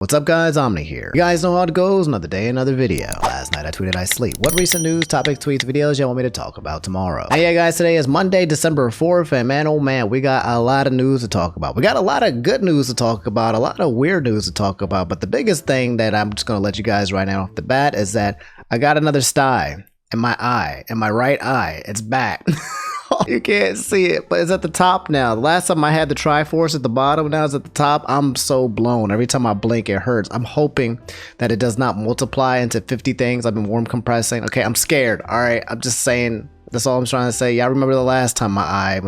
What's up guys, Omni here. You guys know how it goes, another day, another video. Last night I tweeted I sleep. What recent news, topics, tweets, videos y'all want me to talk about tomorrow? Now yeah guys, today is Monday, December 4th, and man oh man, we got a lot of news to talk about. We got a lot of good news to talk about, a lot of weird news to talk about, but the biggest thing that I'm just gonna let you guys right now off the bat is that I got another stye in my eye, in my right eye. It's back. You can't see it, but it's at the top now. The last time I had the Triforce at the bottom, now it's at the top. I'm so blown. Every time I blink, it hurts. I'm hoping that it does not multiply into 50 things. I've been warm compressing. Okay, I'm scared. All right, I'm just saying. That's all I'm trying to say. Y'all remember the last time my eye,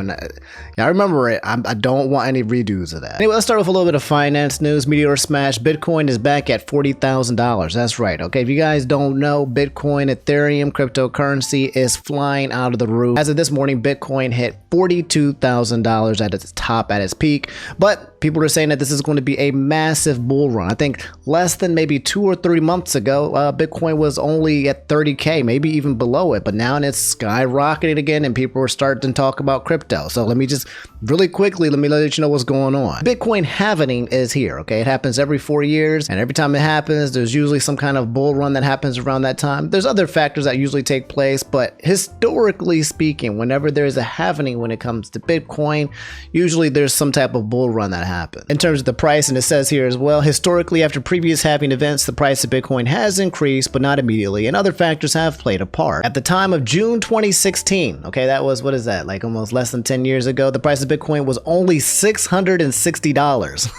y'all remember it. I don't want any redos of that. Anyway, let's start with a little bit of finance news. Meteor smash. Bitcoin is back at $40,000. That's right. Okay, if you guys don't know, Bitcoin, Ethereum, cryptocurrency is flying out of the roof. As of this morning, Bitcoin hit $42,000 at its top, at its peak. But people are saying that this is going to be a massive bull run. I think less than maybe 2 or 3 months ago, Bitcoin was only at 30K, maybe even below it. But now it's skyrocketed again, and people are starting to talk about crypto. So let me just really quickly, let you know what's going on. Bitcoin halvening is here. Okay, it happens every 4 years, and every time it happens, there's usually some kind of bull run that happens around that time. There's other factors that usually take place, but historically speaking, whenever there's a halvening when it comes to Bitcoin, usually there's some type of bull run that happens. In terms of the price, and it says here as well, historically after previous halving events, the price of Bitcoin has increased, but not immediately, and other factors have played a part. At the time of June 2016, okay, that was, what is that, like almost less than 10 years ago, the price of Bitcoin was only $660.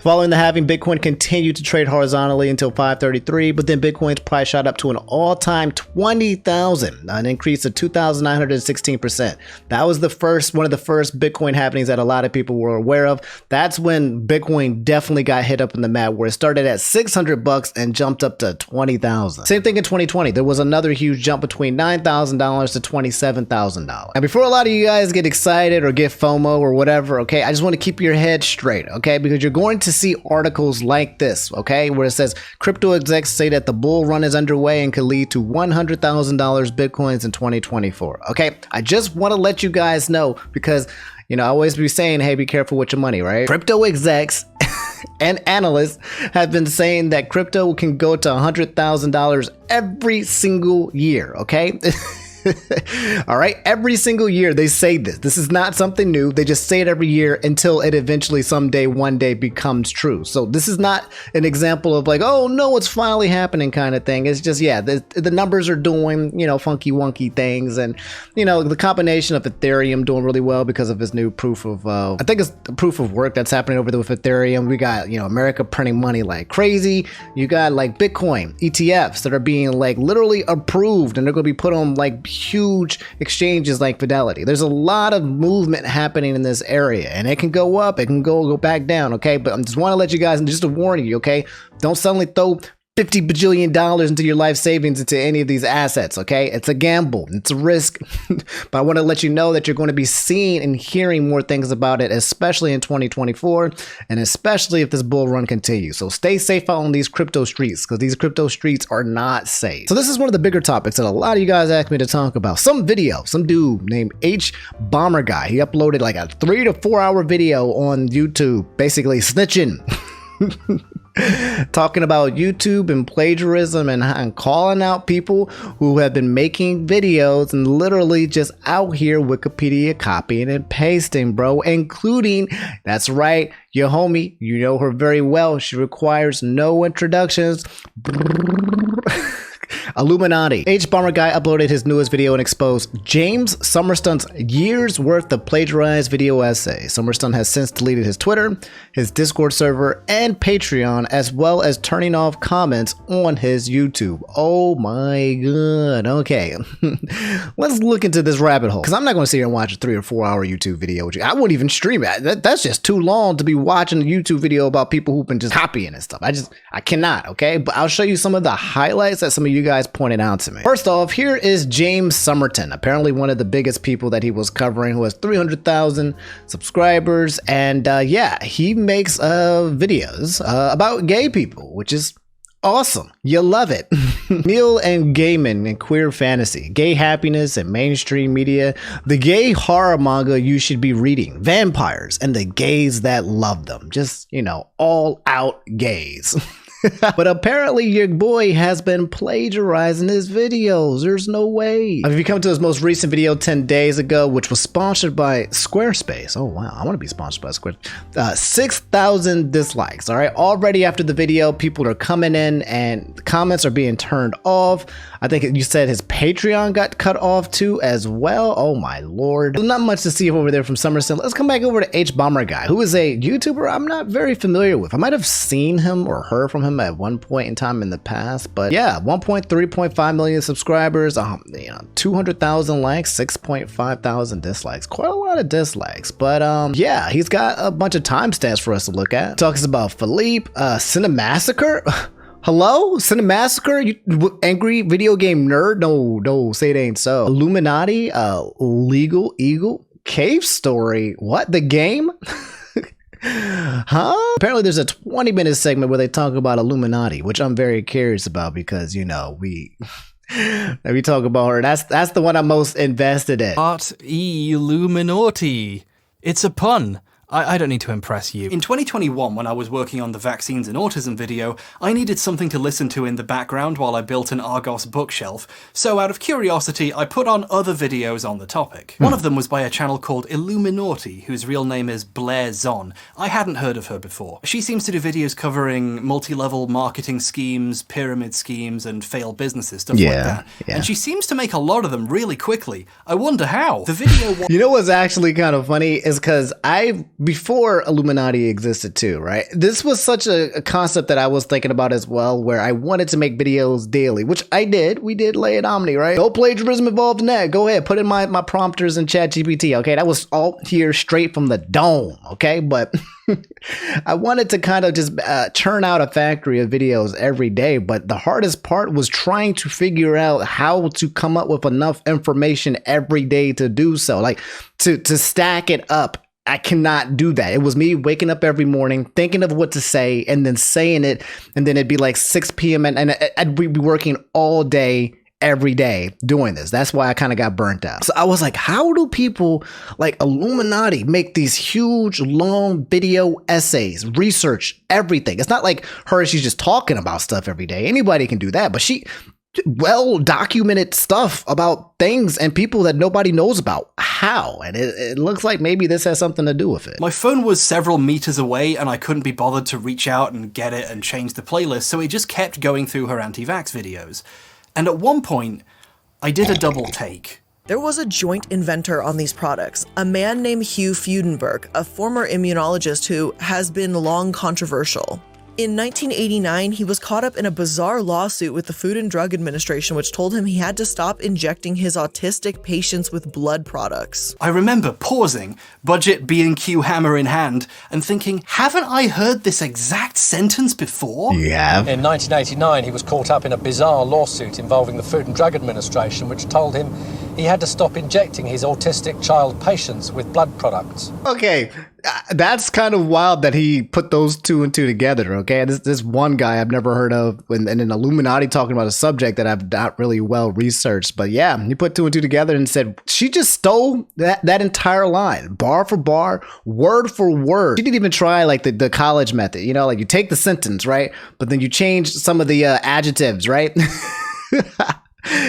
Following the halving, Bitcoin continued to trade horizontally until 533, but then Bitcoin's price shot up to an all-time 20,000, an increase of 2,916%. That was one of the first Bitcoin happenings that a lot of people were aware of. That's when Bitcoin definitely got hit up in the map, where it started at $600 and jumped up to 20,000. Same thing in 2020. There was another huge jump between $9,000 to $27,000. Now, before a lot of you guys get excited or get FOMO or whatever, okay, I just want to keep your head straight, okay? Because you're going to see articles like this, okay, where it says crypto execs say that the bull run is underway and could lead to $100,000 Bitcoins in 2024. Okay, I just want to let you guys know, because you know I always be saying, hey, be careful with your money, right? Crypto execs and analysts have been saying that crypto can go to $100,000 every single year, okay? All right, every single year they say this. This is not something new. They just say it every year until it eventually one day becomes true. So this is not an example of like, oh no, it's finally happening kind of thing. It's just, yeah, the numbers are doing, you know, funky wonky things, and you know, the combination of Ethereum doing really well because of its new proof of I think it's the proof of work that's happening over there with Ethereum. We got, you know, America printing money like crazy. You got like Bitcoin ETFs that are being like literally approved, and they're going to be put on like huge exchanges like Fidelity. There's a lot of movement happening in this area, and it can go up, it can go back down, okay? But I just want to let you guys, and just to warn you, okay? Don't suddenly throw $50 bajillion into your life savings into any of these assets, okay? It's a gamble, it's a risk, but I want to let you know that you're going to be seeing and hearing more things about it, especially in 2024, and especially if this bull run continues. So stay safe out on these crypto streets, because these crypto streets are not safe. So this is one of the bigger topics that a lot of you guys asked me to talk about. Some dude named hbomberguy, he uploaded like a 3 to 4 hour video on YouTube, basically snitching. Talking about YouTube and plagiarism, and calling out people who have been making videos and literally just out here Wikipedia copying and pasting, bro, including, that's right, your homie, you know her very well, she requires no introductions, iilluminaughtii. hbomberguy uploaded his newest video and exposed James Somerton's years worth of plagiarized video essay. Somerton has since deleted his Twitter, his Discord server, and Patreon, as well as turning off comments on his YouTube. Oh my god. Okay, let's look into this rabbit hole, because I'm not going to sit here and watch a 3 or 4 hour YouTube video with you. I wouldn't even stream it. That's just too long to be watching a YouTube video about people who've been just copying and stuff. I cannot, okay? But I'll show you some of the highlights that some of you guys pointed out to me. First off, here is James Somerton, apparently one of the biggest people that he was covering, who has 300,000 subscribers, and yeah, he makes videos about gay people, which is awesome. You love it. Neil and Gaiman and queer fantasy, gay happiness and mainstream media, the gay horror manga you should be reading, vampires and the gays that love them. Just, you know, all out gays. But apparently your boy has been plagiarizing his videos. There's no way. If you come to his most recent video 10 days ago, which was sponsored by Squarespace. Oh wow, I want to be sponsored by Squarespace. 6,000 dislikes. All right, already after the video, people are coming in and the comments are being turned off. I think you said his Patreon got cut off too as well. Oh my lord. There's not much to see over there from Somerton. Let's come back over to hbomberguy, who is a YouTuber I'm not very familiar with. I might have seen him or heard from him at one point in time in the past, but yeah, 3.5 million subscribers, you know, 200,000 likes, 6.5 thousand dislikes. Quite a lot of dislikes, but yeah, he's got a bunch of timestamps for us to look at. Talks about Philippe, Cinemassacre. Hello? Cinemassacre? You angry video game nerd? No, say it ain't so. iilluminaughtii, legal eagle, cave story. What? The game? Huh? Apparently there's a 20-minute segment where they talk about iilluminaughtii, which I'm very curious about because, you know, we talk about her. That's the one I'm most invested in. iilluminaughtii. It's a pun. I don't need to impress you. In 2021, when I was working on the vaccines and autism video, I needed something to listen to in the background while I built an Argos bookshelf, so out of curiosity, I put on other videos on the topic. One of them was by a channel called iilluminaughtii, whose real name is Blair Zon. I hadn't heard of her before. She seems to do videos covering multi-level marketing schemes, pyramid schemes, and failed businesses, stuff like that. Yeah. And she seems to make a lot of them really quickly. I wonder how. The video You know what's actually kind of funny is because before iilluminaughtii existed too, right? This was such a concept that I was thinking about as well, where I wanted to make videos daily, which I did. We did lay at Omni, right? No plagiarism involved in that. Go ahead, put in my prompters in ChatGPT, okay? That was all here straight from the dome, okay? But I wanted to kind of just churn out a factory of videos every day, but the hardest part was trying to figure out how to come up with enough information every day to do so, like to stack it up. I cannot do that. It was me waking up every morning, thinking of what to say, and then saying it, and then it'd be like 6 p.m. and I'd be working all day, every day doing this. That's why I kind of got burnt out. So I was like, how do people like iilluminaughtii make these huge, long video essays, research everything? It's not like her, she's just talking about stuff every day. Anybody can do that, but she well-documented stuff about things and people that nobody knows about. How? And it looks like maybe this has something to do with it. My phone was several meters away and I couldn't be bothered to reach out and get it and change the playlist, so it just kept going through her anti-vax videos. And at one point, I did a double take. There was a joint inventor on these products, a man named Hugh Freudenberg, a former immunologist who has been long controversial. In 1989, he was caught up in a bizarre lawsuit with the Food and Drug Administration, which told him he had to stop injecting his autistic patients with blood products. I remember pausing, budget B&Q hammer in hand, and thinking, haven't I heard this exact sentence before? Yeah. In 1989, he was caught up in a bizarre lawsuit involving the Food and Drug Administration, which told him he had to stop injecting his autistic child patients with blood products. Okay, that's kind of wild that he put those two and two together, okay? This one guy I've never heard of, and an iilluminaughtii talking about a subject that I've not really well researched. But yeah, he put two and two together and said, she just stole that entire line, bar for bar, word for word. She didn't even try like the college method, you know, like you take the sentence, right? But then you change some of the adjectives, right?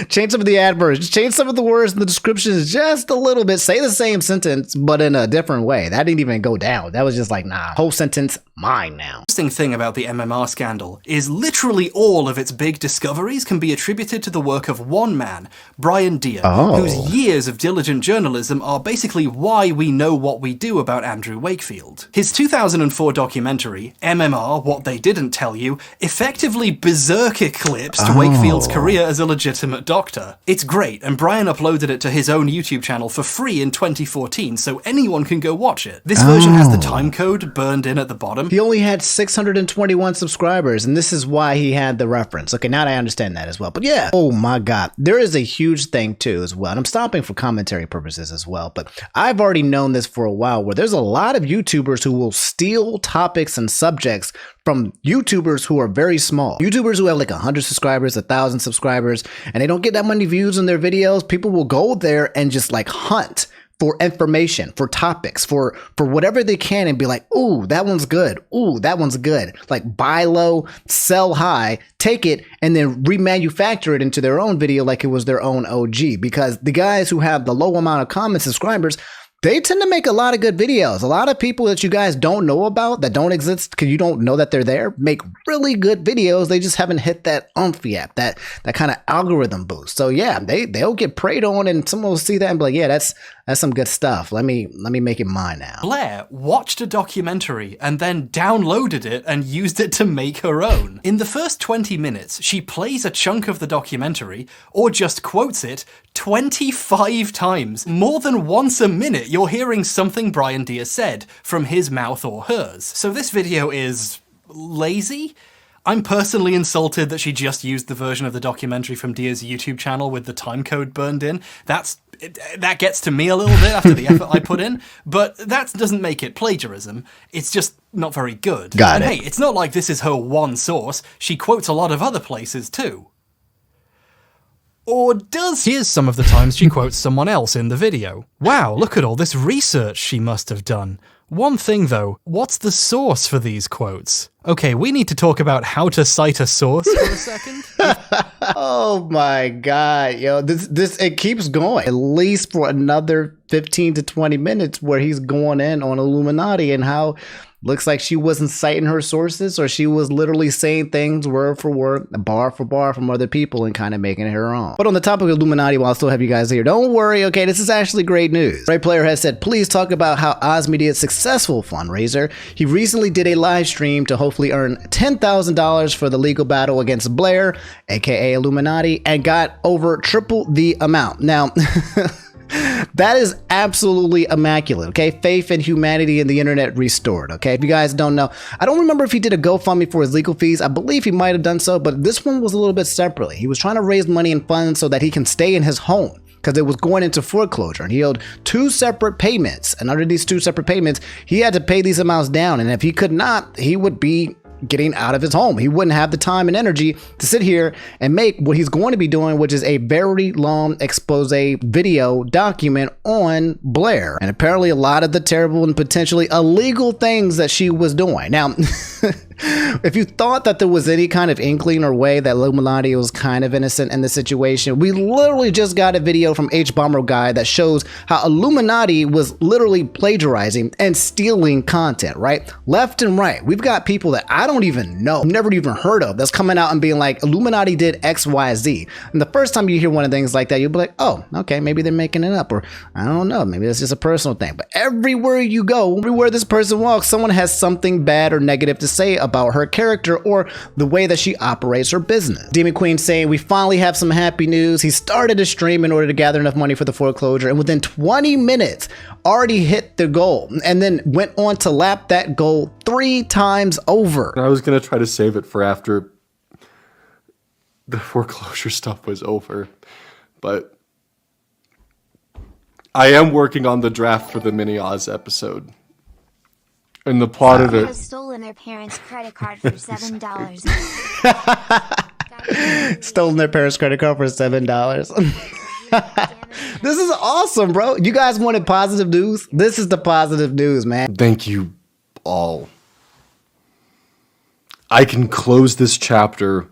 Change some of the adverbs, change some of the words in the descriptions just a little bit. Say the same sentence, but in a different way. That didn't even go down. That was just like, nah, whole sentence, mine now. The interesting thing about the MMR scandal is literally all of its big discoveries can be attributed to the work of one man, Brian Deere, whose years of diligent journalism are basically why we know what we do about Andrew Wakefield. His 2004 documentary, MMR, What They Didn't Tell You, effectively berserk eclipsed Wakefield's career as a legitimate doctor. It's great, and Brian uploaded it to his own YouTube channel for free in 2014, so anyone can go watch it. This version has the timecode burned in at the bottom. He only had 621 subscribers, and this is why he had the reference. Okay, now I understand that as well. But yeah, oh my god, there is a huge thing too as well, and I'm stopping for commentary purposes as well, but I've already known this for a while, where there's a lot of YouTubers who will steal topics and subjects from YouTubers who are very small. YouTubers who have like 100 subscribers, 1,000 subscribers, and they don't get that many views on their videos. People will go there and just like hunt for information, for topics, for whatever they can and be like, ooh, that one's good. Ooh, that one's good. Like buy low, sell high, take it, and then remanufacture it into their own video like it was their own OG. Because the guys who have the low amount of common subscribers, they tend to make a lot of good videos. A lot of people that you guys don't know about, that don't exist because you don't know that they're there, make really good videos. They just haven't hit that oomph yet, that kind of algorithm boost. So yeah, they'll get preyed on, and someone will see that and be like, yeah, that's some good stuff. Let me make it mine now. Blair watched a documentary and then downloaded it and used it to make her own. In the first 20 minutes, she plays a chunk of the documentary, or just quotes it, 25 times. More than once a minute, you're hearing something Brian Deere said from his mouth or hers. So this video is lazy? I'm personally insulted that she just used the version of the documentary from Deere's YouTube channel with the timecode burned in. That gets to me a little bit after the effort I put in, but that doesn't make it plagiarism. It's just not very good. Got it. Hey, it's not like this is her one source. She quotes a lot of other places too. Or does... Here's some of the times she quotes someone else in the video. Wow, look at all this research she must have done. One thing though, what's the source for these quotes? Okay, we need to talk about how to cite a source for a second. Oh my god, yo, this it keeps going. At least for another 15 to 20 minutes where he's going in on iilluminaughtii and how looks like she wasn't citing her sources, or she was literally saying things word for word, bar for bar from other people and kind of making it her own. But on the topic of iilluminaughtii, while I still have you guys here, don't worry, okay, this is actually great news. Ray Player has said, please talk about how Osmedia's successful fundraiser. He recently did a live stream to hopefully earn $10,000 for the legal battle against Blair, aka iilluminaughtii, and got over triple the amount. Now, that is absolutely immaculate, okay? Faith in humanity and the internet restored, okay? If you guys don't know, I don't remember if he did a GoFundMe for his legal fees. I believe he might have done so, but this one was a little bit separately. He was trying to raise money and funds so that he can stay in his home, because it was going into foreclosure, and he owed 2 separate payments. And under these 2 separate payments, he had to pay these amounts down. And if he could not, he would be getting out of his home. He wouldn't have the time and energy to sit here and make what he's going to be doing, which is a very long expose video document on Blair, and apparently a lot of the terrible and potentially illegal things that she was doing. Now, if you thought that there was any kind of inkling or way that iilluminaughtii was kind of innocent in the situation, we literally just got a video from hbomberguy that shows how iilluminaughtii was literally plagiarizing and stealing content, right? Left and right. We've got people that I don't even know, never even heard of, that's coming out and being like, iilluminaughtii did XYZ. And the first time you hear one of things like that, you'll be like, oh, okay, maybe they're making it up, or I don't know, maybe it's just a personal thing. But everywhere you go, everywhere this person walks, someone has something bad or negative to say about her character or the way that she operates her business. Demon Queen saying, we finally have some happy news. He started a stream in order to gather enough money for the foreclosure, and within 20 minutes already hit the goal, and then went on to lap that goal 3 times over. I was gonna try to save it for after the foreclosure stuff was over, but I am working on the draft for the Mini Oz episode. And the plot of it... has stolen their parents' credit card for $7. Stolen their parents' credit card for $7. This is awesome, bro. You guys wanted positive news? This is the positive news, man. Thank you all. I can close this chapter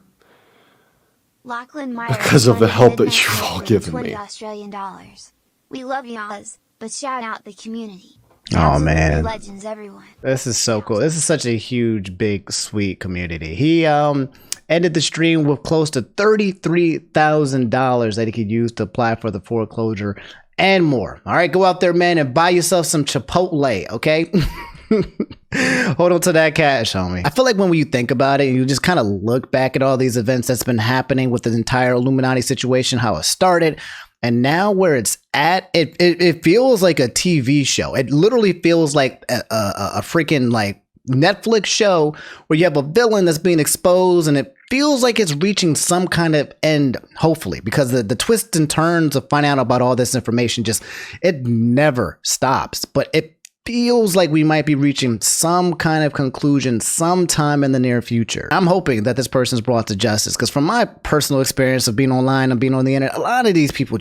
because of the help that you've all given me. $20. We love you, Oz, but shout out the community. Oh man, legends, everyone. This is so cool. This is such a huge, big, sweet community. He ended the stream with close to $33,000 that he could use to apply for the foreclosure and more. All right, go out there, man, and buy yourself some Chipotle, okay? Hold on to that cash, homie. I feel like when you think about it, you just kind of look back at all these events that's been happening with the entire iilluminaughtii situation, how it started, and now where it's at, it feels like a TV show. It literally feels like a freaking like Netflix show where you have a villain that's being exposed, and it feels like it's reaching some kind of end, hopefully, because the twists and turns of finding out about all this information, just, it never stops. But it feels like we might be reaching some kind of conclusion sometime in the near future. I'm hoping that this person's brought to justice, because from my personal experience of being online and being on the internet, a lot of these people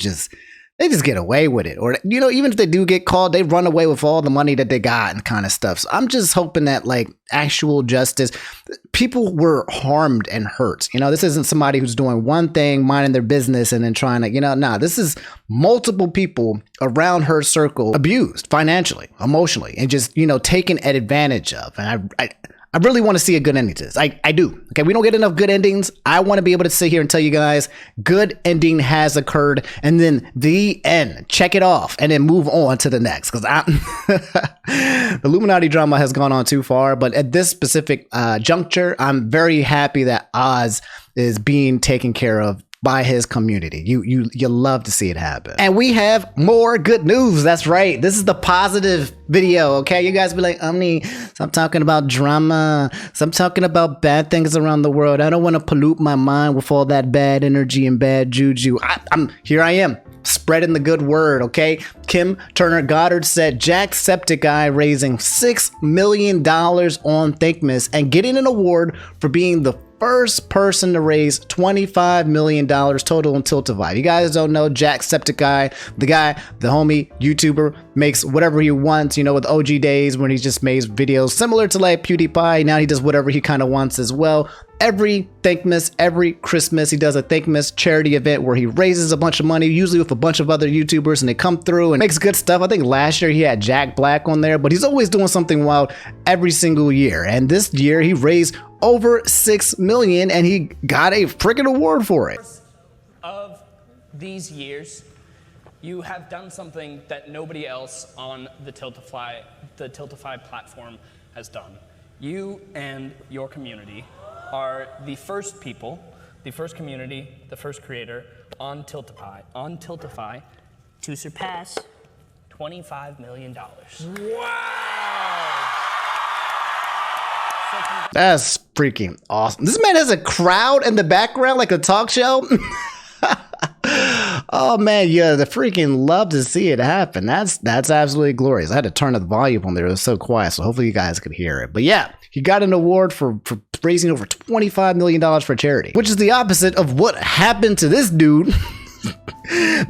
they just get away with it. Or, you know, even if they do get caught, they run away with all the money that they got and kind of stuff. So I'm just hoping that like actual justice, people were harmed and hurt. You know, this isn't somebody who's doing one thing, minding their business and then trying to, you know, nah, this is multiple people around her circle abused financially, emotionally, and just, you know, taken advantage of. And I really want to see a good ending to this. I do. Okay, we don't get enough good endings. I want to be able to sit here and tell you guys, good ending has occurred, and then the end. Check it off, and then move on to the next. Because the Illuminati drama has gone on too far. But at this specific juncture, I'm very happy that Oz is being taken care of by his community. You love to see it happen. And we have more good news. That's right. This is the positive video. Okay, you guys be like, Omni, stop talking about drama. Stop talking about bad things around the world. I don't want to pollute my mind with all that bad energy and bad juju. Here I am, spreading the good word. Okay, Kim Turner Goddard said Jacksepticeye raising $6 million on THIEVES and getting an award for being the first person to raise $25 million total on THIEVES. You guys don't know Jacksepticeye, the guy, the homie YouTuber, makes whatever he wants, you know, with OG days when he just made videos similar to like PewDiePie. Now he does whatever he kind of wants as well. Every THIEVES, every Christmas, he does a THIEVES charity event where he raises a bunch of money, usually with a bunch of other YouTubers, and they come through and makes good stuff. I think last year he had Jack Black on there, but he's always doing something wild every single year. And this year he raised over $6 million and he got a freaking award for it. Of these years, you have done something that nobody else on the THIEVES platform has done. You and your community are the first people, the first community, the first creator on THIEVES to surpass $25 million. Wow! That's freaking awesome. This man has a crowd in the background like a talk show. Oh man, yeah, the freaking love to see it happen. That's absolutely glorious. I had to turn up the volume on there. It was so quiet, so hopefully you guys could hear it. But yeah, he got an award for raising over $25 million for charity, which is the opposite of what happened to this dude.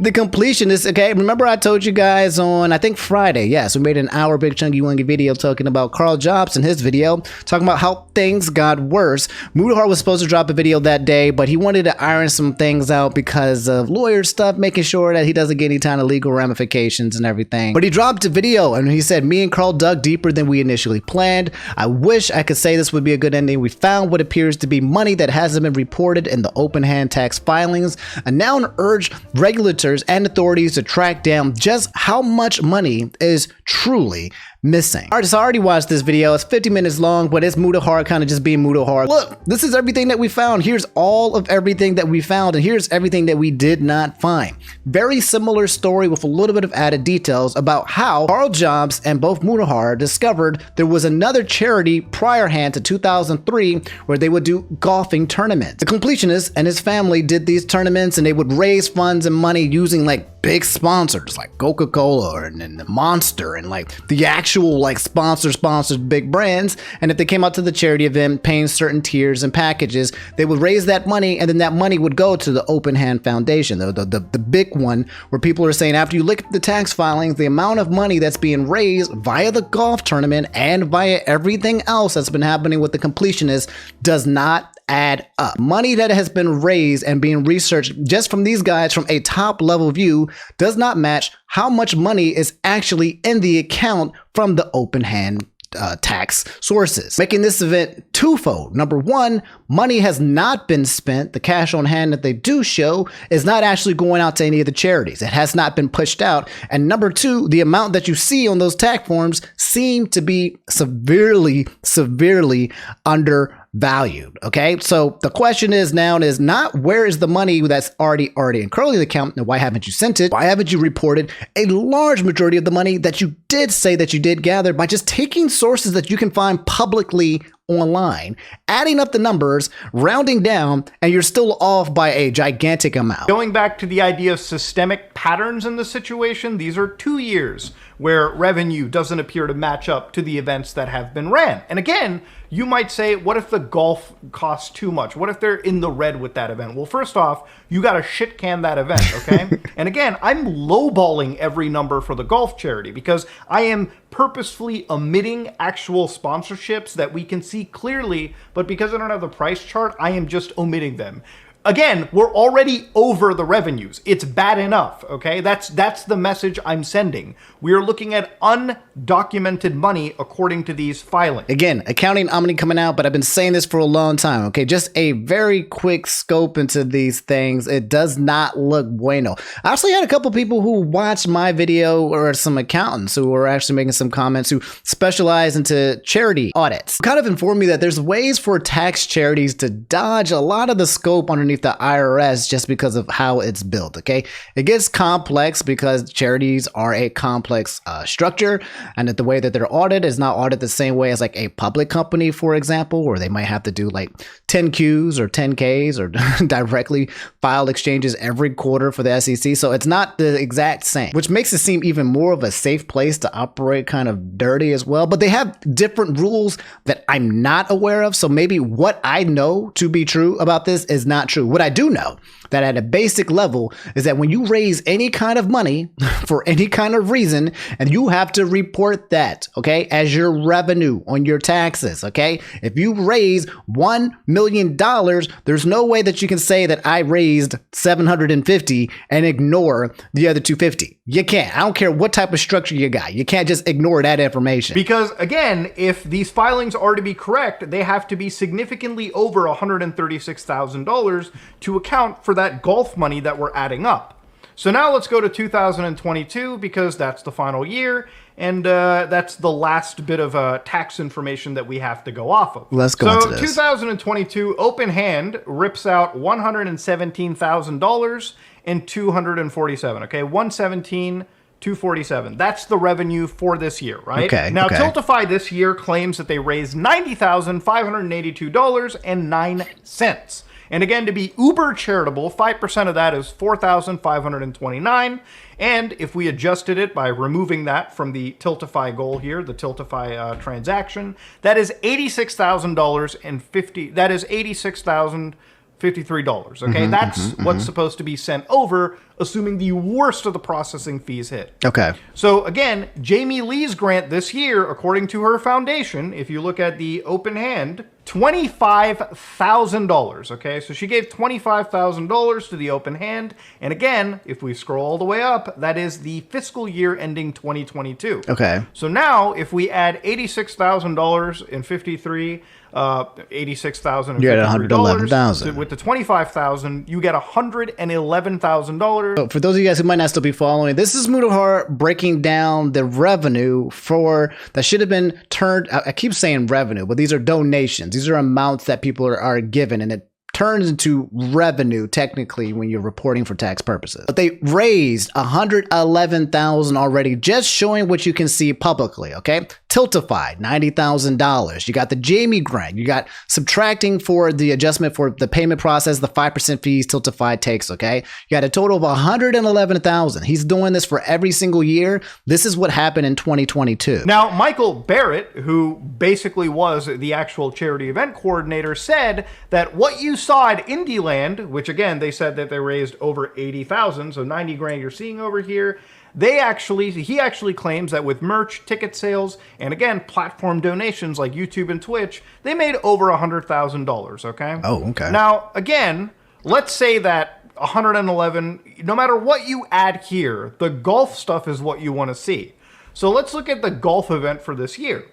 The Completionist. Okay, remember I told you guys on, I think Friday, yes, we made an hour big chunky wungy video talking about Carl Jobs in his video, talking about how things got worse. Mutahar was supposed to drop a video that day, but he wanted to iron some things out because of lawyer stuff, making sure that he doesn't get any kind of legal ramifications and everything. But he dropped a video and he said, me and Carl dug deeper than we initially planned. I wish I could say this would be a good ending. We found what appears to be money that hasn't been reported in the open hand tax filings, and now urge regulators and authorities to track down just how much money is truly missing. Alright, so I already watched this video. It's 50 minutes long, but it's Mutahar kind of just being Mutahar. Look, this is everything that we found. Here's all of everything that we found, and here's everything that we did not find. Very similar story with a little bit of added details about how Carl Jobs and both Mutahar discovered there was another charity prior hand to 2003 where they would do golfing tournaments. The Completionist and his family did these tournaments, and they would raise funds and money using like big sponsors like Coca-Cola and the Monster and like the actual like sponsored big brands. And if they came out to the charity event paying certain tiers and packages, they would raise that money, and then that money would go to the Open Hand Foundation, the big one where people are saying after you look at the tax filings, the amount of money that's being raised via the golf tournament and via everything else that's been happening with the Completionist does not add up. Money that has been raised and being researched just from these guys from a top level view does not match how much money is actually in the account from the open hand tax sources, making this event twofold. Number one, money has not been spent. The cash on hand that they do show is not actually going out to any of the charities. It has not been pushed out. And number two, the amount that you see on those tax forms seem to be severely undervalued. Okay, so the question is now is not where is the money that's already in Curly's account, and why haven't you sent it? Why haven't you reported a large majority of the money that you did say that you did gather by just taking sources that you can find publicly online, adding up the numbers, rounding down, and you're still off by a gigantic amount. Going back to the idea of systemic patterns in the situation, these are 2 years where revenue doesn't appear to match up to the events that have been ran. And again, you might say, what if the golf costs too much? What if they're in the red with that event? Well, first off, you got to shit can that event, okay? And again, I'm lowballing every number for the golf charity because I am purposefully omitting actual sponsorships that we can see clearly, but because I don't have the price chart, I am just omitting them. Again, we're already over the revenues. It's bad enough, okay? That's the message I'm sending. We are looking at undocumented money according to these filings. Again, accounting Omni coming out, but I've been saying this for a long time, okay? Just a very quick scope into these things. It does not look bueno. I actually had a couple people who watched my video, or some accountants who were actually making some comments who specialize into charity audits. Kind of informed me that there's ways for tax charities to dodge a lot of the scope underneath the IRS just because of how it's built, okay? It gets complex because charities are a complex structure, and that the way that they're audited is not audited the same way as like a public company, for example, where they might have to do like 10Qs or 10Ks or directly file exchanges every quarter for the SEC. So it's not the exact same, which makes it seem even more of a safe place to operate, kind of dirty as well. But they have different rules that I'm not aware of. So maybe what I know to be true about this is not true. What I do know, that at a basic level, is that when you raise any kind of money for any kind of reason, and you have to report that, okay, as your revenue on your taxes, okay? If you raise $1 million, there's no way that you can say that I raised 750 and ignore the other 250. You can't. I don't care what type of structure you got. You can't just ignore that information. Because again, if these filings are to be correct, they have to be significantly over $136,000 to account for that golf money that we're adding up. So now let's go to 2022 because that's the final year, and that's the last bit of tax information that we have to go off of. Let's go into this. 2022, open hand rips out $117,000 and 247. Okay, 117. 247. That's the revenue for this year, right? Okay. Now, okay. Tiltify this year claims that they raised $90,582.09. And again, to be uber charitable, 5% of that is $4,529. And if we adjusted it by removing that from the Tiltify goal here, the Tiltify transaction, that is $86,000 that is $86,053. Okay, that's what's supposed to be sent over, assuming the worst of the processing fees hit. Okay. So again, Jamie Lee's grant this year, according to her foundation, if you look at the open hand, $25,000. Okay, so she gave $25,000 to the open hand, and again, if we scroll all the way up, that is the fiscal year ending 2022. Okay. So now, if we add $86,000 and 53. $86,000. You're at $111,000. With the $25,000, you get $111,000. So for those of you guys who might not still be following, this is Mutahar breaking down the revenue for that should have been turned. I keep saying revenue, but these are donations. These are amounts that people are given, and it turns into revenue technically when you're reporting for tax purposes. But they raised $111,000 already, just showing what you can see publicly, okay? Tiltify, $90,000. You got the Jamie grant. You got subtracting for the adjustment for the payment process, the 5% fees Tiltify takes, okay? You got a total of $111,000. He's doing this for every single year. This is what happened in 2022. Now, Michael Barrett, who basically was the actual charity event coordinator, said that what you saw at Indieland, which again, they said that they raised over 80,000, so 90 grand you're seeing over here, he actually claims that with merch, ticket sales, and again, platform donations like YouTube and Twitch, they made over $100,000, okay? Oh, okay. Now, again, let's say that 111, no matter what you add here, the golf stuff is what you want to see. So let's look at the golf event for this year.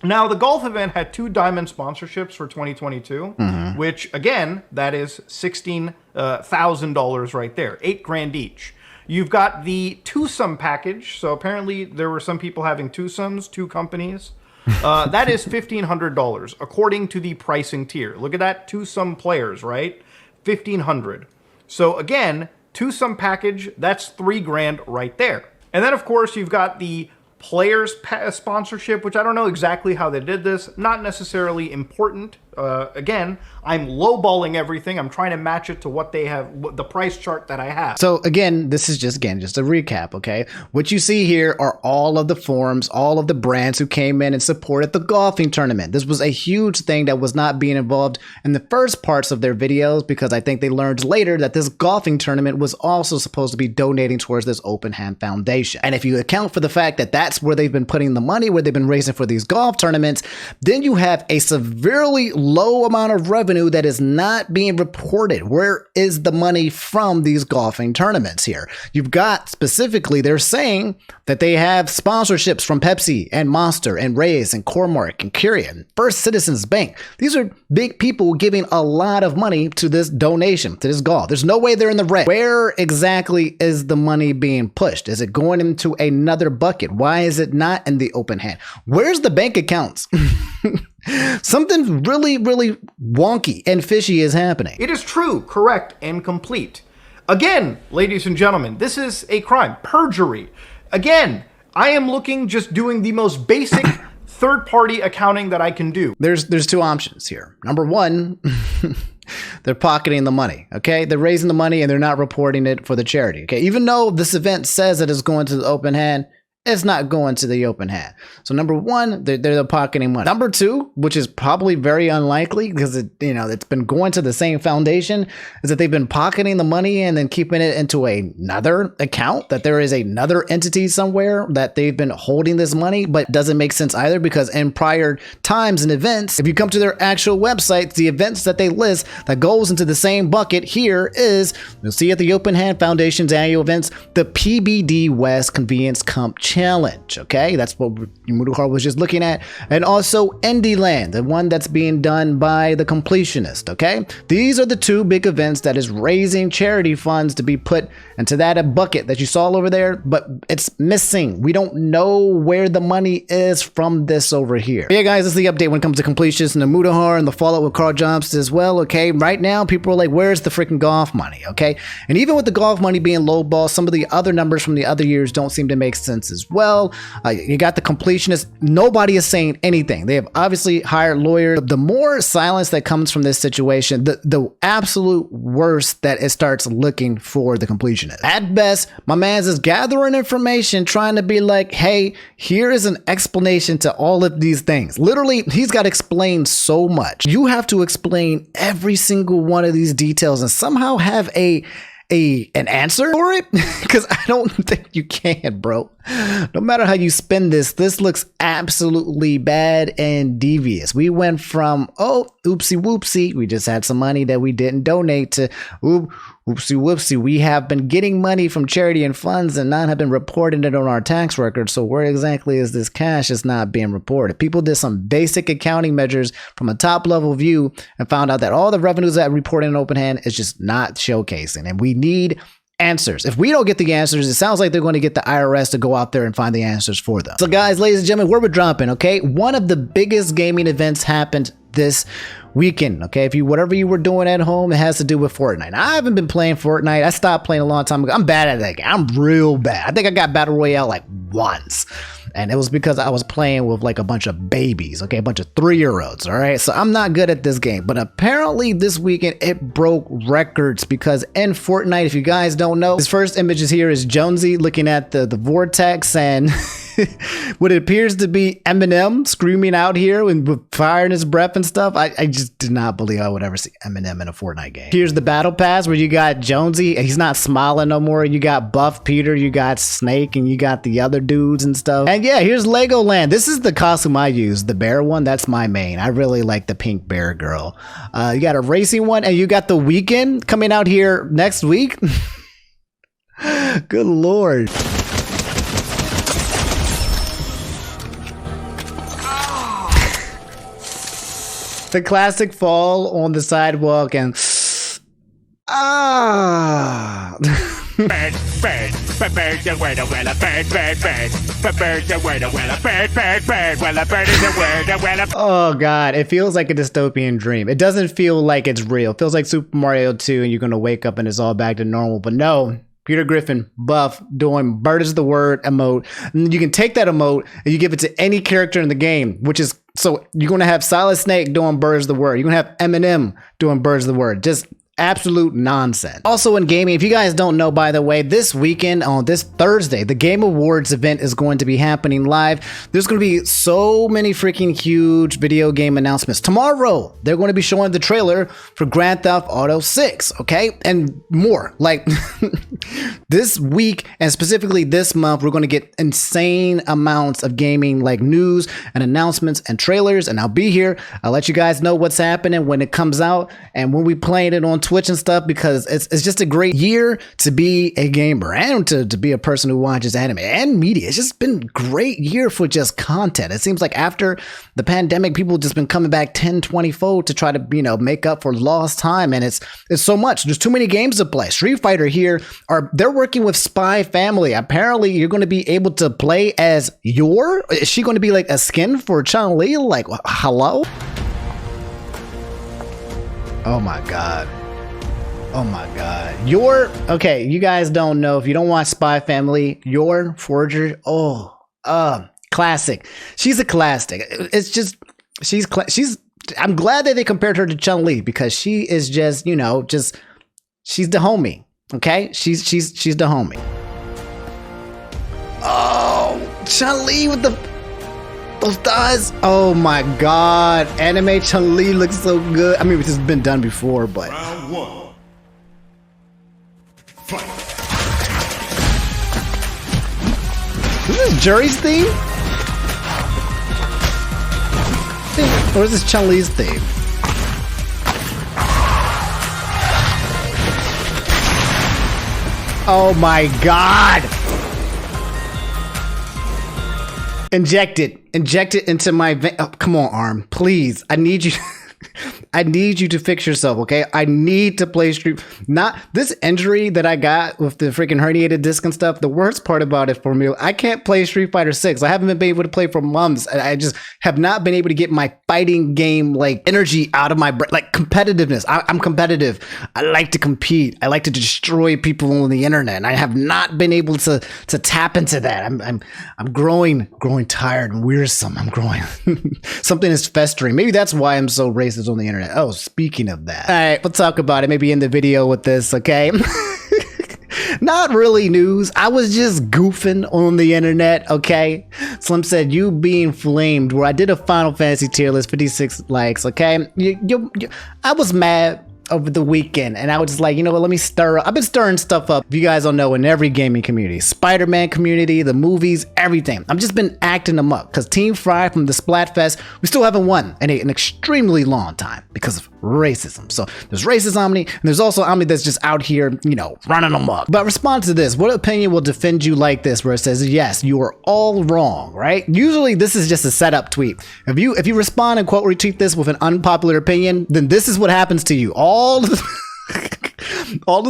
Now, the golf event had 2 diamond sponsorships for 2022, which, again, that is $16,000 right there, $8,000 each. You've got the twosome package. So apparently there were some people having twosomes, 2 companies. That is $1,500 according to the pricing tier. Look at that, twosome players, right? $1,500. So again, twosome package, that's $3,000 right there. And then of course you've got the players sponsorship, which I don't know exactly how they did this. Not necessarily important. Again, I'm lowballing everything. I'm trying to match it to what they have, the price chart that I have. So again, this is just a recap, okay? What you see here are all of the forums, all of the brands who came in and supported the golfing tournament. This was a huge thing that was not being involved in the first parts of their videos, because I think they learned later that this golfing tournament was also supposed to be donating towards this Open Hand Foundation. And if you account for the fact that that's where they've been putting the money, where they've been raising for these golf tournaments, then you have a severely low amount of revenue that is not being reported. Where is the money from these golfing tournaments here? You've got, specifically, they're saying that they have sponsorships from Pepsi and Monster and Ray's and Cormark and Curia and First Citizens Bank. These are big people giving a lot of money to this donation, to this golf. There's no way they're in the red. Where exactly is the money being pushed? Is it going into another bucket? Why is it not in the Open Hand? Where's the bank accounts? Something really, really wonky and fishy is happening. It is true, correct, and complete. Again, ladies and gentlemen, this is a crime. Perjury. Again, I am just doing the most basic third-party accounting that I can do. There's two options here. Number one, they're pocketing the money, okay? They're raising the money and they're not reporting it for the charity, okay? Even though this event says that it's going to the Open Hand, it's not going to the Open Hand. So number one, they're pocketing money. Number two, which is probably very unlikely because it's been going to the same foundation, is that they've been pocketing the money and then keeping it into another account, that there is another entity somewhere that they've been holding this money, but doesn't make sense either, because in prior times and events, if you come to their actual websites, the events that they list that goes into the same bucket here is, you'll see at the Open Hand Foundation's annual events, the PBD West Convenience Comp Challenge, okay? That's what Mutahar was just looking at. And also Indie Land, the one that's being done by the Completionist, okay? These are the two big events that is raising charity funds to be put into that bucket that you saw over there, but it's missing. We don't know where the money is from this over here. But yeah, guys, this is the update when it comes to Completionist and the Mutahar and the fallout with Carl Johnson as well, okay? Right now, people are like, where's the freaking golf money, okay? And even with the golf money being lowball, some of the other numbers from the other years don't seem to make sense as well. You got the Completionist. Nobody is saying anything. They have obviously hired lawyers. The more silence that comes from this situation, the absolute worse that it starts looking for the Completionist. At best, my man's is gathering information, trying to be like, hey, here is an explanation to all of these things. Literally, he's got to explain so much. You have to explain every single one of these details and somehow have an answer for it, because I don't think you can, bro. No matter how you spin this looks absolutely bad and devious. We went from, oh, oopsie whoopsie, we just had some money that we didn't donate, to oopsie whoopsie, we have been getting money from charity and funds and not have been reporting it on our tax record. So where exactly is this cash? It's not being reported. People did some basic accounting measures from a top level view and found out that all the revenues that reported in Open Hand is just not showcasing, and we need answers. If we don't get the answers, it sounds like they're going to get the IRS to go out there and find the answers for them. So guys, ladies and gentlemen, where we're dropping, okay? One of the biggest gaming events happened this weekend, okay? Whatever you were doing at home, it has to do with Fortnite. Now, I haven't been playing Fortnite. I stopped playing a long time ago. I'm bad at that game. I'm real bad. I think I got Battle Royale like once. And it was because I was playing with like a bunch of babies, okay? A bunch of 3-year-olds, all right? So I'm not good at this game. But apparently this weekend, it broke records, because in Fortnite, if you guys don't know, his first images here is Jonesy looking at the vortex and what it appears to be Eminem screaming out here with fire in his breath and stuff. I just did not believe I would ever see Eminem in a Fortnite game. Here's the battle pass where you got Jonesy. He's not smiling no more. You got Buff Peter, you got Snake, and you got the other dudes and stuff. And yeah, here's Legoland. This is the costume I use, the bear one. That's my main. I really like the pink bear girl. You got a racing one, and you got the Weekend coming out here next week. Good Lord. The classic fall on the sidewalk and oh god, it feels like a dystopian dream. It doesn't feel like it's real. It feels like Super Mario 2 and you're gonna wake up and it's all back to normal, but no, Peter Griffin buff doing bird is the word emote. And you can take that emote and you give it to any character in the game, which is, so you're going to have Solid Snake doing bird is the word. You're going to have Eminem doing bird is the word. Just absolute nonsense. Also in gaming, if you guys don't know, by the way, this weekend on this Thursday, the Game Awards event is going to be happening live. There's going to be so many freaking huge video game announcements. Tomorrow, they're going to be showing the trailer for Grand Theft Auto 6, okay? And more. Like, this week, and specifically this month, we're going to get insane amounts of gaming, like news and announcements and trailers, and I'll be here. I'll let you guys know what's happening when it comes out and when we playing it on Twitch and stuff, because it's just a great year to be a gamer and to be a person who watches anime and media. It's just been a great year for just content. It seems like after the pandemic, people have just been coming back 10-20 fold to try to, you know, make up for lost time, and it's so much. There's too many games to play. Street Fighter here they're working with Spy Family. Apparently you're going to be able to play as is she going to be like a skin for Chun-Li? Like, hello? Oh my god. Oh my god. Okay, you guys don't know, if you don't watch Spy Family, your Forger, classic. She's a classic. It's just, I'm glad that they compared her to Chun-Li, because she is just, you know, she's the homie. Okay? She's the homie. Oh, Chun-Li with those thighs. Oh my god. Anime Chun-Li looks so good. I mean, this has been done before, but Round 1. Fight. Is this Jury's theme? Or is this Chun-Li's theme? Oh my god! Inject it into my vein. Oh, come on, arm. Please. I need you. I need you to fix yourself, okay? I need to play Street. Not this injury that I got with the freaking herniated disc and stuff. The worst part about it for me, I can't play Street Fighter 6. I haven't been able to play for months. I just have not been able to get my fighting game like energy out of my brain, like competitiveness. I'm competitive. I like to compete. I like to destroy people on the internet. And I have not been able to tap into that. I'm growing tired and wearisome. I'm growing. Something is festering. Maybe that's why I'm so racist on the internet. Oh, speaking of that. All right, we'll talk about it maybe in the video with this, okay? Not really news. I was just goofing on the internet, okay? Slim said, you being flamed, where I did a Final Fantasy tier list, 56 likes, okay? I was mad over the weekend, and I was just like, you know what, let me stir up. I've been stirring stuff up, if you guys don't know, in every gaming community. Spider-Man community, the movies, everything. I've just been acting them up, because Team Fry from the Splatfest, we still haven't won in an extremely long time because of racism. So there's racist Omni, and there's also Omni that's just out here, you know, running them up. But respond to this. What opinion will defend you like this, where it says, yes, you are all wrong, right? Usually this is just a setup tweet. If you respond and quote retweet this with an unpopular opinion, then this is what happens to you. All of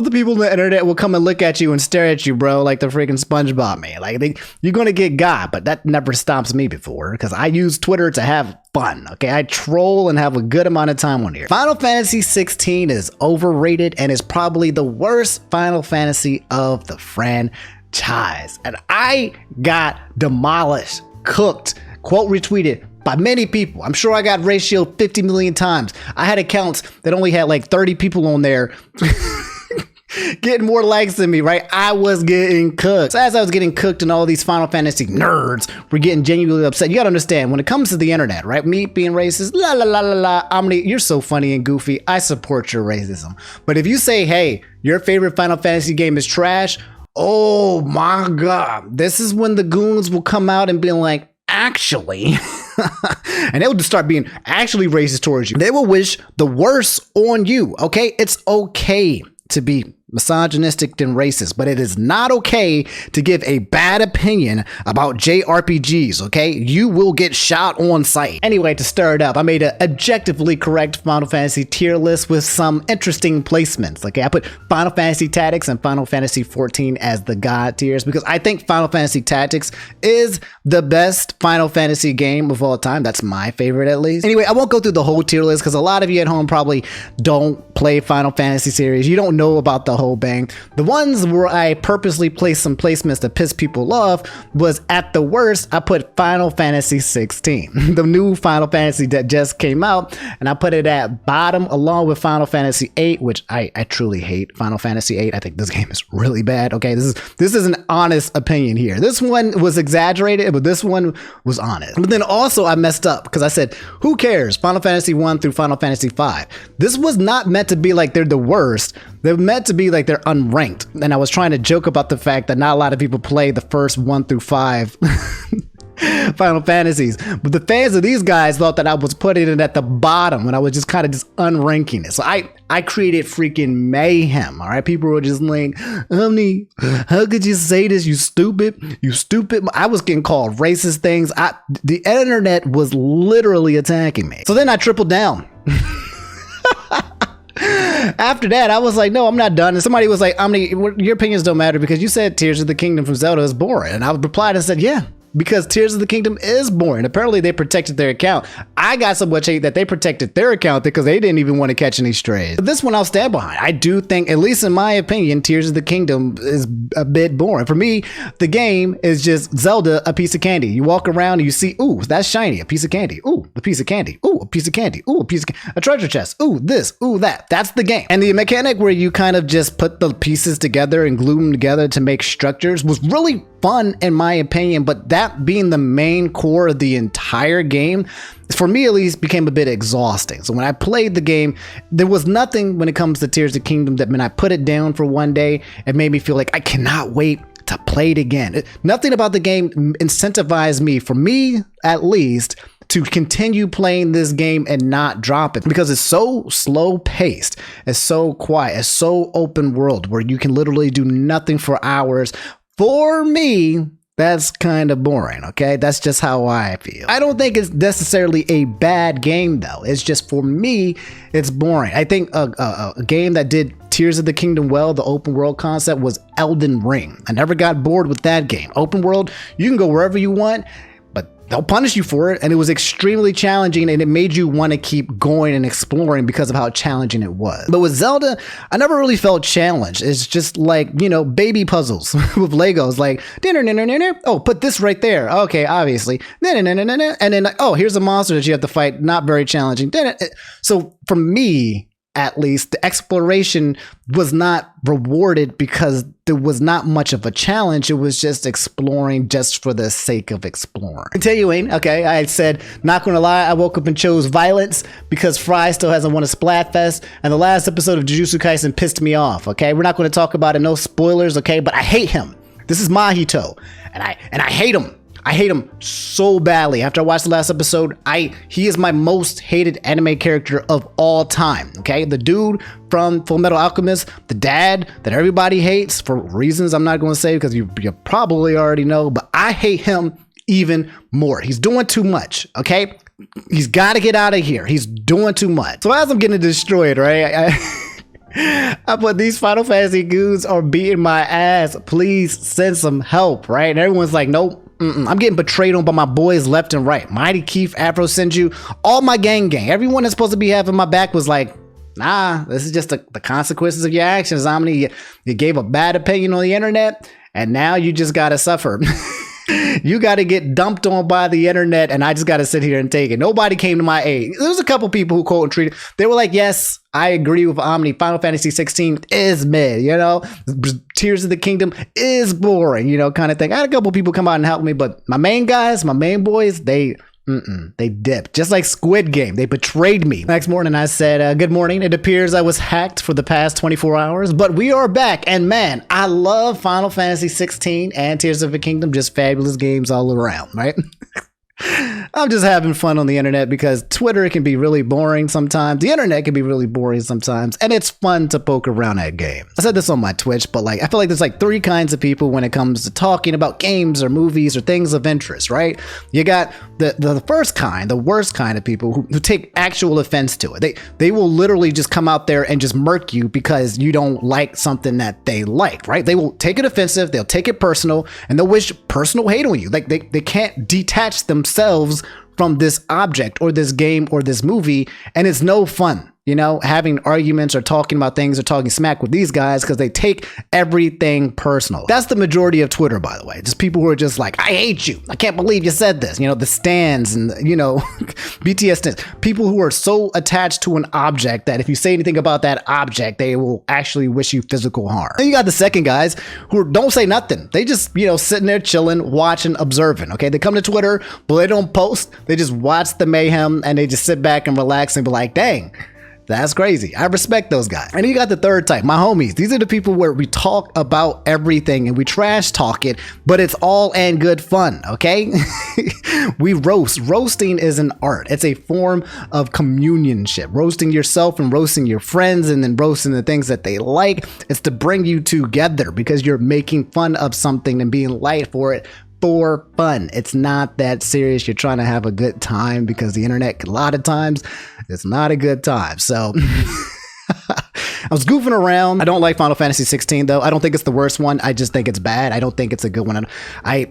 the people on the internet will come and look at you and stare at you, bro, like the freaking SpongeBob man. Like, you're gonna get got, but that never stops me before, because I use Twitter to have fun, okay? I troll and have a good amount of time on here. Final Fantasy 16 is overrated and is probably the worst Final Fantasy of the franchise. And I got demolished, cooked, quote retweeted by many people. I'm sure I got ratioed 50 million times. I had accounts that only had like 30 people on there getting more likes than me, right? I was getting cooked. So as I was getting cooked and all these Final Fantasy nerds were getting genuinely upset, you gotta understand, when it comes to the internet, right? Me being racist, la la la la la, Omni, you're so funny and goofy. I support your racism. But if you say, hey, your favorite Final Fantasy game is trash, oh my God. This is when the goons will come out and be like, actually, and they will just start being actually racist towards you. They will wish the worst on you, okay? It's okay to be misogynistic and racist, but it is not okay to give a bad opinion about JRPGs, okay? You will get shot on sight. Anyway, to stir it up, I made an objectively correct Final Fantasy tier list with some interesting placements, okay? I put Final Fantasy Tactics and Final Fantasy 14 as the god tiers because I think Final Fantasy Tactics is the best Final Fantasy game of all time. That's my favorite, at least. Anyway, I won't go through the whole tier list because a lot of you at home probably don't play Final Fantasy series. You don't know about the whole whole bang. The ones where I purposely placed some placements to piss people off was, at the worst, I put Final Fantasy 16, the new Final Fantasy that just came out, and I put it at bottom along with Final Fantasy 8, which I truly hate Final Fantasy 8. I think this game is really bad. Okay, this is an honest opinion here. This one was exaggerated, but this one was honest. But then also I messed up because I said, who cares? Final Fantasy 1 through Final Fantasy 5. This was not meant to be like they're the worst. They're meant to be like they're unranked. And I was trying to joke about the fact that not a lot of people play the first 1 through 5 Final Fantasies, but the fans of these guys thought that I was putting it at the bottom and I was just kind of just unranking it. So I created freaking mayhem. All right, people were just like, Omni, how could you say this? You stupid. I was getting called racist things. The internet was literally attacking me. So then I tripled down. After that, I was like, no, I'm not done. And somebody was like, Omni, your opinions don't matter because you said Tears of the Kingdom from Zelda is boring. And I replied and said, yeah, because Tears of the Kingdom is boring. Apparently they protected their account. I got so much hate that they protected their account because they didn't even want to catch any strays. But this one I'll stand behind. I do think, at least in my opinion, Tears of the Kingdom is a bit boring. For me, the game is just Zelda, a piece of candy. You walk around and you see, ooh, that's shiny, a piece of candy. Ooh, a piece of candy. Ooh, a piece of candy. Ooh, a piece of a treasure chest. Ooh, this, ooh, that. That's the game. And the mechanic where you kind of just put the pieces together and glue them together to make structures was really fun in my opinion, but that being the main core of the entire game, for me at least, became a bit exhausting. So when I played the game, there was nothing when it comes to Tears of the Kingdom that when I put it down for one day, it made me feel like I cannot wait to play it again. Nothing about the game incentivized me, for me at least, to continue playing this game and not drop it because it's so slow paced, it's so quiet, it's so open world where you can literally do nothing for hours. For me, that's kind of boring, okay? That's just how I feel. I don't think it's necessarily a bad game, though. It's just, for me, it's boring. I think a game that did Tears of the Kingdom well, the open world concept, was Elden Ring. I never got bored with that game. Open world, you can go wherever you want, but they'll punish you for it, and it was extremely challenging, and it made you want to keep going and exploring because of how challenging it was. But with Zelda, I never really felt challenged. It's just like, you know, baby puzzles with Legos, like, oh, put this right there. Okay, obviously. And then, like, oh, here's a monster that you have to fight. Not very challenging. So for me, at least, the exploration was not rewarded because there was not much of a challenge. It was just exploring just for the sake of exploring. Continuing, okay, I said, not gonna lie, I woke up and chose violence because Fry still hasn't won a Splatfest, and the last episode of Jujutsu Kaisen pissed me off, okay? We're not gonna talk about it, no spoilers, okay? But I hate him. This is Mahito, and I hate him. I hate him so badly. After I watched the last episode, he is my most hated anime character of all time, okay? The dude from Full Metal Alchemist, the dad that everybody hates for reasons I'm not going to say because you probably already know, but I hate him even more. He's doing too much, okay? He's got to get out of here. He's doing too much. So as I'm getting destroyed, right? I put, these Final Fantasy goons are beating my ass. Please send some help, right? And everyone's like, nope. I'm getting betrayed on by my boys left and right. Mighty Keith, Afro Senju, all my gang. Everyone that's supposed to be having my back was like, nah, this is just the consequences of your actions, Omni. You gave a bad opinion on the internet, and now you just gotta suffer. You got to get dumped on by the internet, and I just got to sit here and take it. Nobody came to my aid. There was a couple people who quote and treated. They were like, yes, I agree with Omni. Final Fantasy 16 is mid, you know? Tears of the Kingdom is boring, you know, kind of thing. I had a couple people come out and help me, but my main guys, my main boys, they dipped. Just like Squid Game, they betrayed me. Next morning, I said, good morning. It appears I was hacked for the past 24 hours, but we are back. And man, I love Final Fantasy 16 and Tears of the Kingdom. Just fabulous games all around, right? I'm just having fun on the internet because Twitter can be really boring sometimes. The internet can be really boring sometimes, and it's fun to poke around at games. I said this on my Twitch, but like I feel like there's like 3 kinds of people when it comes to talking about games or movies or things of interest, right? You got the first kind, the worst kind of people who take actual offense to it. They will literally just come out there and just murk you because you don't like something that they like, right? They will take it offensive, they'll take it personal, and they'll wish personal hate on you. Like they can't detach themselves from this object or this game or this movie, and it's no fun. you know, having arguments or talking about things or talking smack with these guys because they take everything personal. That's the majority of Twitter, by the way. Just people who are just like, I hate you. I can't believe you said this. You know, the stands and, you know, BTS stands. People who are so attached to an object that if you say anything about that object, they will actually wish you physical harm. Then you got the second guys who don't say nothing. They just, you know, sitting there chilling, watching, observing. Okay, they come to Twitter, but they don't post. They just watch the mayhem and they just sit back and relax and be like, dang, that's crazy. I respect those guys. And then you got the third type, my homies. These are the people where we talk about everything and we trash talk it, but it's all in good fun, okay? We roast. Roasting is an art. It's a form of communionship. Roasting yourself and roasting your friends and then roasting the things that they like. It's to bring you together because you're making fun of something and being light for it. For fun. It's not that serious. You're trying to have a good time because the internet, a lot of times, it's not a good time. So I was goofing around. I don't like Final Fantasy 16 though. I don't think it's the worst one. I just think it's bad. I don't think it's a good one. I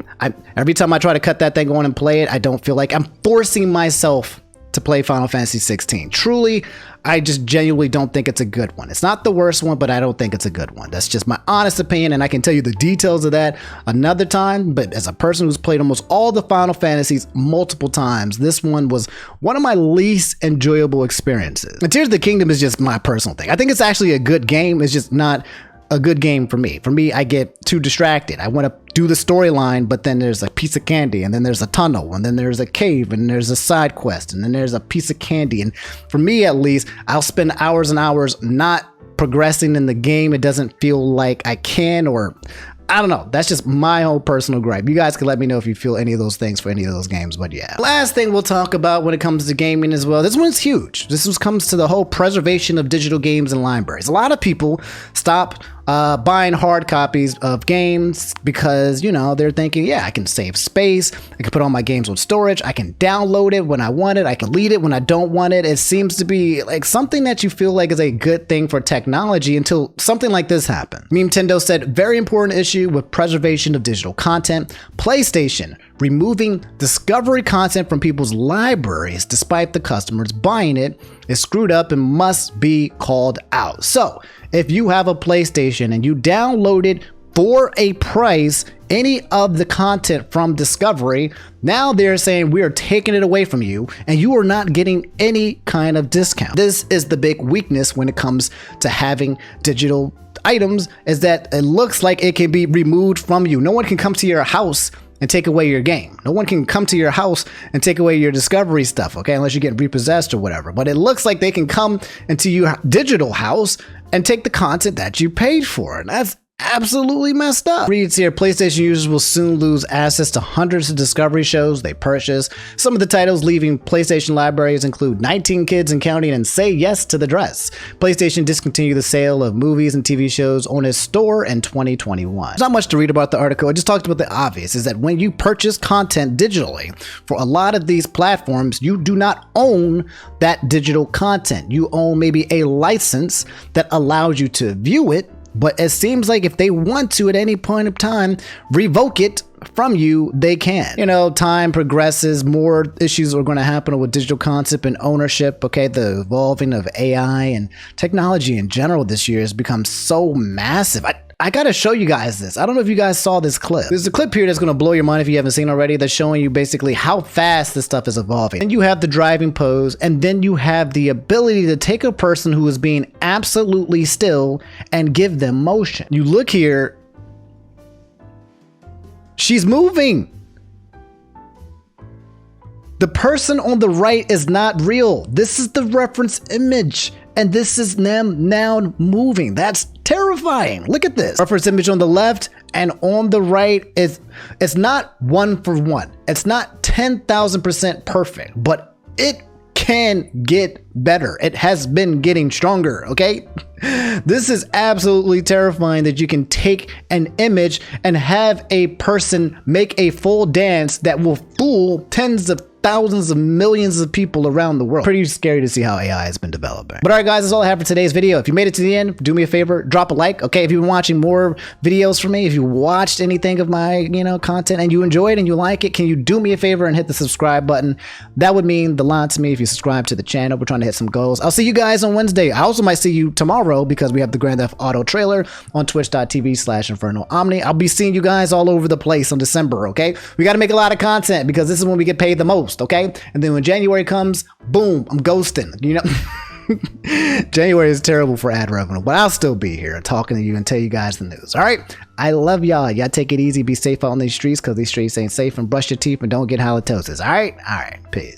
every time I try to cut that thing on and play it, I don't feel like I'm forcing myself to play Final Fantasy 16. Truly, I just genuinely don't think it's a good one. It's not the worst one, but I don't think it's a good one. That's just my honest opinion, and I can tell you the details of that another time, but as a person who's played almost all the Final Fantasies multiple times, this one was one of my least enjoyable experiences. And Tears of the Kingdom is just my personal thing. I think it's actually a good game. It's just not a good game for me. For me, I get too distracted. I want to do the storyline, but then there's a piece of candy, and then there's a tunnel, and then there's a cave, and there's a side quest, and then there's a piece of candy. And for me, at least, I'll spend hours and hours not progressing in the game. It doesn't feel like I can, or I don't know. That's just my own personal gripe. You guys can let me know if you feel any of those things for any of those games, but yeah. Last thing we'll talk about when it comes to gaming as well. This one's huge. This one comes to the whole preservation of digital games and libraries. A lot of people stop buying hard copies of games because, you know, they're thinking, yeah, I can save space. I can put all my games on storage. I can download it when I want it. I can delete it when I don't want it. It seems to be like something that you feel like is a good thing for technology until something like this happened. Nintendo said, very important issue with preservation of digital content. PlayStation removing discovery content from people's libraries despite the customers buying it is screwed up and must be called out. So if you have a PlayStation and you downloaded for a price any of the content from Discovery, now they're saying we are taking it away from you and you are not getting any kind of discount. This is the big weakness when it comes to having digital items, is that it looks like it can be removed from you. No one can come to your house and take away your game. No one can come to your house and take away your Discovery stuff, okay, unless you get repossessed or whatever. But it looks like they can come into your digital house and take the content that you paid for, and that's absolutely messed up. Reads here, PlayStation users will soon lose access to hundreds of Discovery shows they purchase. Some of the titles leaving PlayStation libraries include 19 Kids and Counting and Say Yes to the Dress. PlayStation discontinued the sale of movies and TV shows on its store in 2021. There's not much to read about the article. I just talked about the obvious, is that when you purchase content digitally for a lot of these platforms, you do not own that digital content. You own maybe a license that allows you to view it, but it seems like if they want to at any point of time revoke it from you, they can. You know, time progresses, more issues are going to happen with digital content and ownership. Okay, the evolving of AI and technology in general this year has become so massive. I gotta show you guys this. I don't know if you guys saw this clip. There's a clip here that's gonna blow your mind if you haven't seen already, that's showing you basically how fast this stuff is evolving. And you have the driving pose, and then you have the ability to take a person who is being absolutely still and give them motion. You look here, she's moving. The person on the right is not real. This is the reference image, and this is them now moving. That's terrifying. Look at this. Reference image on the left and on the right is, it's not 1 for 1. It's not 10,000% perfect, but it can get better. It has been getting stronger, okay? This is absolutely terrifying that you can take an image and have a person make a full dance that will fool tens of thousands of millions of people around the world. Pretty scary to see how AI has been developing. But alright guys, that's all I have for today's video. If you made it to the end, do me a favor, drop a like, okay? If you've been watching more videos from me, if you watched anything of my, content and you enjoy it and you like it, can you do me a favor and hit the subscribe button? That would mean the lot to me if you subscribe to the channel. We're trying to hit some goals. I'll see you guys on Wednesday. I also might see you tomorrow because we have the Grand Theft Auto trailer on twitch.tv/Inferno Omni. I'll be seeing you guys all over the place in December, okay? We got to make a lot of content because this is when we get paid the most, okay? And then when January comes, boom, I'm ghosting, January is terrible for ad revenue, but I'll still be here talking to you and tell you guys the news. All right, I love y'all. Y'all take it easy, be safe out on these streets because these streets ain't safe, and brush your teeth and don't get halitosis. All right, peace.